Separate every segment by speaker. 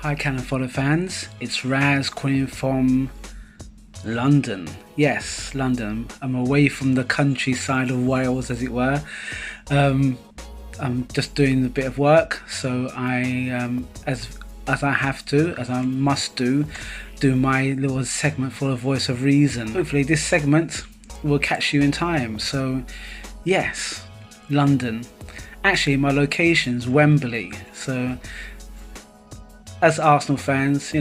Speaker 1: Hi Canon Fodder fans, it's Raz calling from London. Yes, London. I'm away from the countryside of Wales, as it were. Um, I'm just doing a bit of work, so as I have to, as I must do my little segment for a voice of reason. Hopefully, this segment will catch you in time. So, yes, London. Actually, my location's Wembley. So, as Arsenal fans,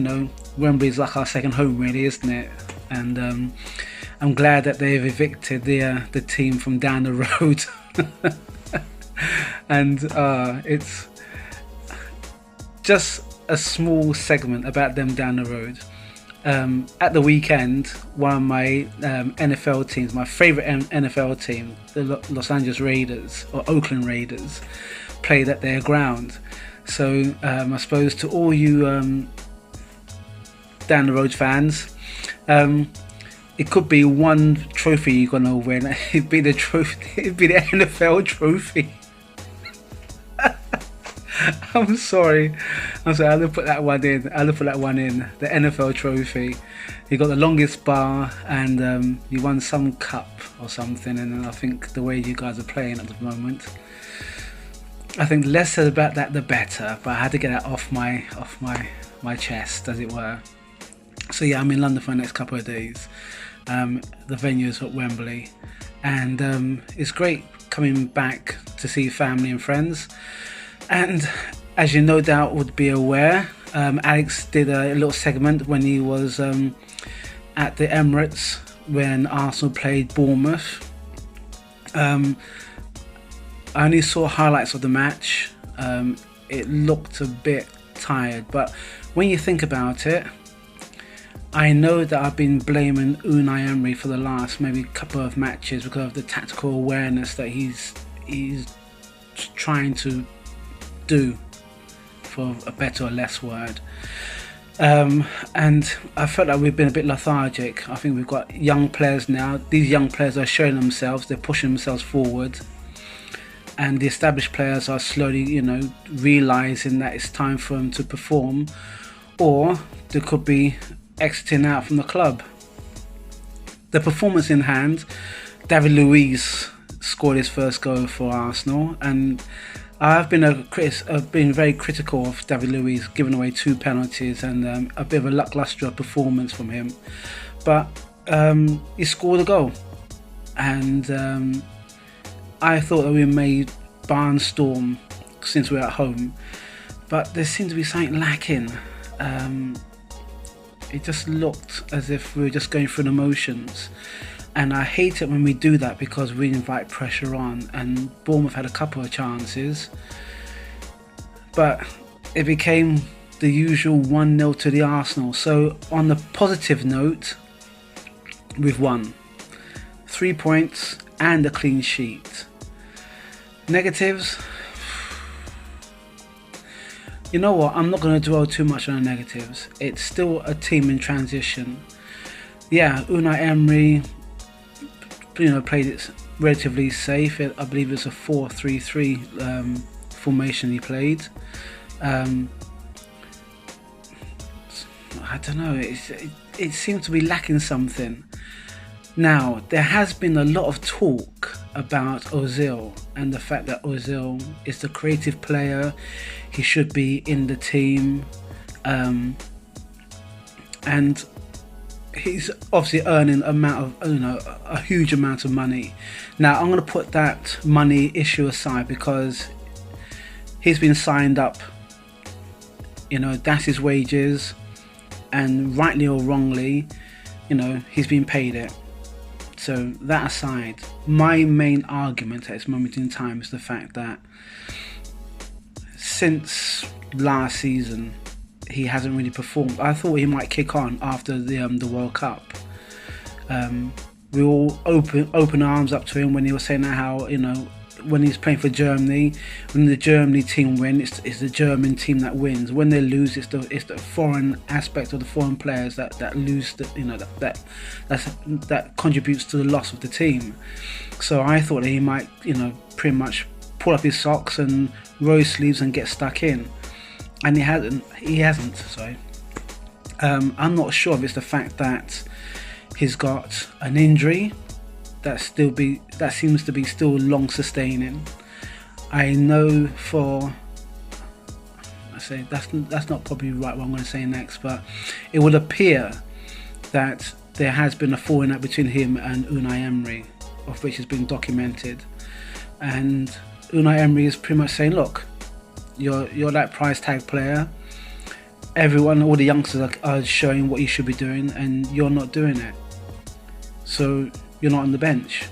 Speaker 1: Wembley's like our second home, really, isn't it? And I'm glad that they've evicted the team from down the road, and it's just a small segment about them down the road. At the weekend, one of my NFL teams, my favourite NFL team, the Los Angeles Raiders or Oakland Raiders, played at their ground. So I suppose to all you down the road fans, it could be one trophy you're gonna win. It'd be the trophy. It'd be the NFL trophy. I'm sorry. I'll put that one in. The NFL trophy. You got the longest bar, and you won some cup or something. And I think the way you guys are playing at the moment, I think the less said about that, the better. But I had to get that off my chest, as it were. So yeah, I'm in London for the next couple of days. The venue is at Wembley, and it's great coming back to see family and friends. And as you no doubt would be aware, Alex did a little segment when he was at the Emirates when Arsenal played Bournemouth. I only saw highlights of the match. It looked a bit tired, but when you think about it, I know that I've been blaming UNAI Emery for the last maybe couple of matches because of the tactical awareness that he's trying to do, for a better or less word. And I felt like we've been a bit lethargic. I think we've got young players now. These young players are showing themselves, they're pushing themselves forward. And the established players are slowly, realising that it's time for them to perform, or they could be exiting out from the club. The performance in hand, David Luiz scored his first goal for Arsenal, and I've been very critical of David Luiz, giving away 2 penalties and a bit of a lacklustre performance from him. But he scored a goal, and I thought that we made barnstorm since we're at home, but there seemed to be something lacking. It just looked as if we were just going through the motions, and I hate it when we do that because we invite pressure on. And Bournemouth had a couple of chances, but it became the usual 1-0 to the Arsenal. So on the positive note, we've won 3 points and a clean sheet. Negatives, you know what, I'm not going to dwell too much on the negatives. It's still a team in transition. Yeah, UNAI Emery played it relatively safe. I believe it's a 4-3-3 formation he played. I don't know, it seems to be lacking something. Now, there has been a lot of talk about Ozil and the fact that Ozil is the creative player. He should be in the team, and he's obviously earning a huge amount of money. Now, I'm going to put that money issue aside because he's been signed up. That's his wages, and rightly or wrongly, he's been paid it. So that aside, my main argument at this moment in time is the fact that since last season, he hasn't really performed. I thought he might kick on after the World Cup. We all open arms up to him when he was saying how when he's playing for Germany, when the Germany team win, it's the German team that wins. When they lose, it's the foreign aspect of the foreign players that lose. That contributes to the loss of the team. So I thought that he might pretty much pull up his socks and roll his sleeves and get stuck in. and he hasn't. Sorry. I'm not sure if it's the fact that he's got an injury that seems to be still long sustaining. I know that's not probably right what I'm going to say next, but it would appear that there has been a falling out between him and UNAI Emery, of which has been documented, and UNAI Emery is pretty much saying, look, you're that price tag player, all the youngsters are showing what you should be doing and you're not doing it, so you're not on the bench.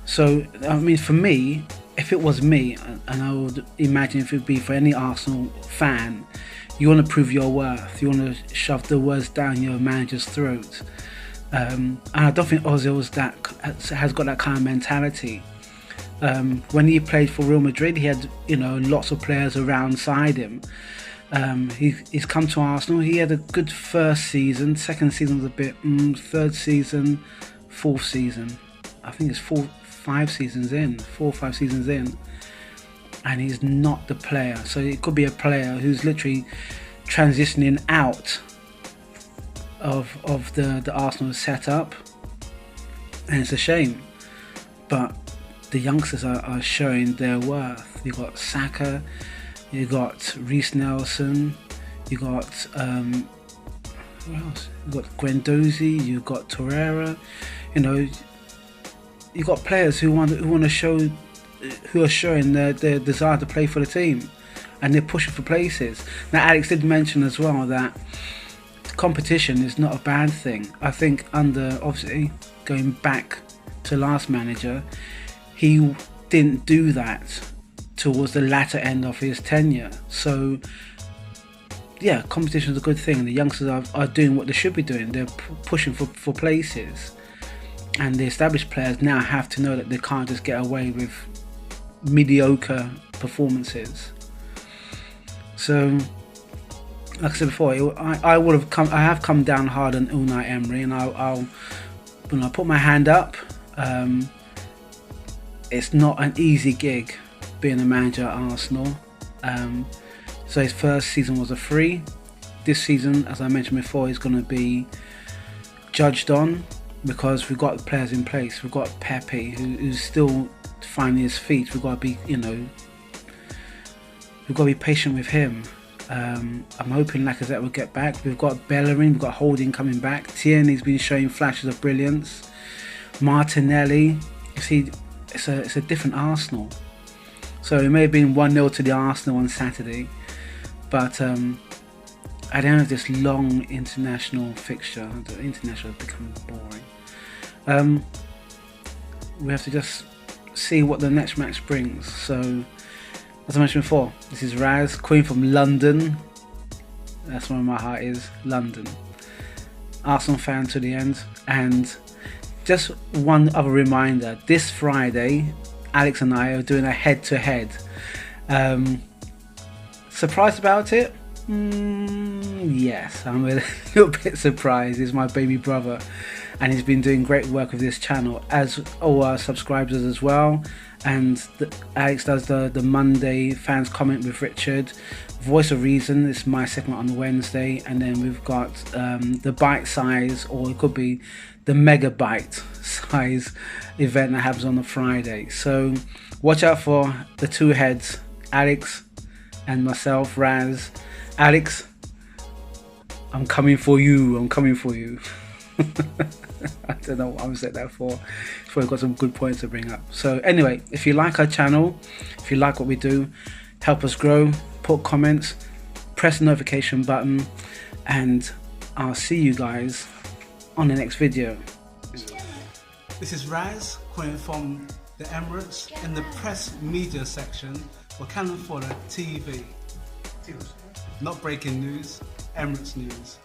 Speaker 1: So I mean, for me, if it was me, and I would imagine if it would be for any Arsenal fan, you want to prove your worth, you want to shove the words down your manager's throat, and I don't think Ozil has got that kind of mentality. When he played for Real Madrid, he had lots of players around side him. He's come to Arsenal. He had a good first season. Second season was a bit. Third season, fourth season. I think it's 4 or 5 seasons in, and he's not the player. So it could be a player who's literally transitioning out of the Arsenal setup, and it's a shame. But the youngsters are showing their worth. You got Saka, you got Reece Nelson, you got who else? You got Guendouzi, you got Torreira. You got players who want to show, who are showing their desire to play for the team, and they're pushing for places. Now, Alex did mention as well that competition is not a bad thing. I think obviously going back to last manager, he didn't do that towards the latter end of his tenure. So yeah, competition is a good thing. The youngsters are doing what they should be doing. They're pushing for places, and the established players now have to know that they can't just get away with mediocre performances. So like I said before, I have come down hard on UNAI Emery, and I'll put my hand up. It's not an easy gig being a manager at Arsenal. So his first season was a free. This season, as I mentioned before, he's going to be judged on, because we've got the players in place. We've got Pepe, who's still finding his feet. We've got to be, we've got to be patient with him. I'm hoping Lacazette will get back. We've got Bellerin, we've got Holding coming back. Tierney's been showing flashes of brilliance. Martinelli, you see, it's a different Arsenal. So it may have been 1-0 to the Arsenal on Saturday, but at the end of this long international fixture, the international has become boring. We have to just see what the next match brings. So, as I mentioned before, this is Raz, Queen from London. That's where my heart is, London. Arsenal fan to the end. And just one other reminder, this Friday, Alex and I are doing a head-to-head. Surprised about it? Yes, I'm a little bit surprised. He's my baby brother, and he's been doing great work with this channel, as all our subscribers as well. And Alex does the Monday fans comment with Richard. Voice of Reason is my segment on Wednesday, and then we've got the bite size, or it could be the megabyte size event that happens on the Friday. So watch out for the two heads, Alex and myself, Raz. Alex, I'm coming for you. I'm coming for you. I don't know what I'm saying that for. It's probably got some good points to bring up. So anyway, if you like our channel, if you like what we do, help us grow, put comments, press the notification button, and I'll see you guys on the next video. This is Raz, calling from the Emirates in the press media section for Fodder TV. Not breaking news, Emirates news.